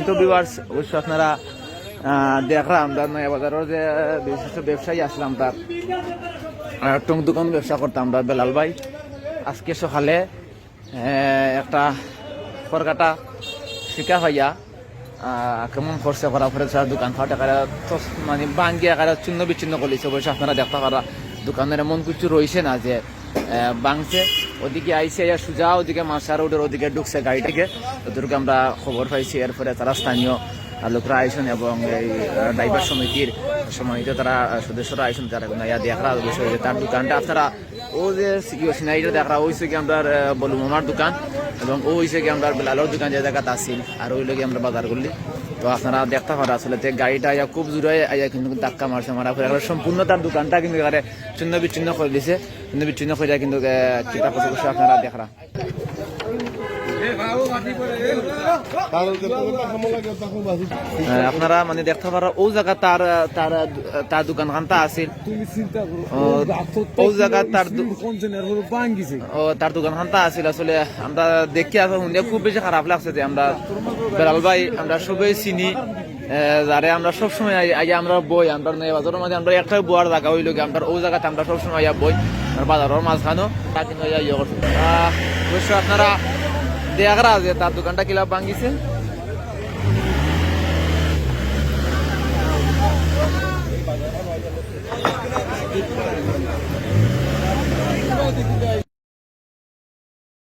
তো ভিউয়ার্স অবশ্য আপনারা দেখলাম আমরা নয়া বাজারের যে বিশিষ্ট ব্যবসায়ী আসলাম তার টং দোকান ব্যবসা করতাম আমরা বেলাল ভাই আজকে সকালে একটা ফরকাটা শিকা হইয়া আক্রমণ করছে করা পরে দোকান খাওয়া টাকা মানে ভাঙ্গি আকারে চিহ্ন বিচ্ছিন্ন করেছে অবশ্য আপনারা দেখতে পারা দোকানের এমন কিছু রয়েছে না যে বাংছে ওদিকে আইসে সুজা ওদিকে মাসা রোডের ওদিকে ঢুকছে গাড়িটিকে ওদেরকে আমরা খবর পাইছি এরপরে তারা স্থানীয় লোকরা আইসেন এবং এই ড্রাইভার সমিতির সমিতি তারা সদস্যরা আইসেন তারা দেখা বিষয় যে তার দোকানটা আপনারা ও যে সিনাইটা দেখা ওইসে কি আমরা বলু মামার দোকান এবং ও হয়েছে কি আমরা বেলালোর দোকান যে জায়গাতে আসিল আর ওই লোক আমরা বাজার করলি তো আপনারা দেখতে পারা আসলে গাড়িটা আয়া খুব জোরে আয়া কিন্তু ধাক্কা মারছে মারা করে সম্পূর্ণ তার দোকানটা কিন্তু এখানে ছিন্ন বিচ্ছিন্ন করে দিছে ছিন্ন বিচ্ছিন্ন করে কিন্তু চিন্তা করছে আপনারা দেখরা আপনারা মানে দেখতে পারা ও জায়গা তার তার তার দোকান খানটা আছিল ও জায়গা তার তার দোকান খানটা আছিল আসলে আমরা দেখি শুনে খুব বেশি খারাপ লাগছে যে আমরা বেলাল ভাই আমরা সবাই চিনি যারে আমরা সবসময় আগে আমরা বই আমরা বাজারের মাঝে আমরা একটা বয়ার জায়গা হইল আমরা ও জায়গাতে আমরা সবসময় আইয়া বই বাজারের মাঝখানো তা কিন্তু অবশ্য আপনারা দেখা যে তার দোকানটা কিলা ভাঙিছে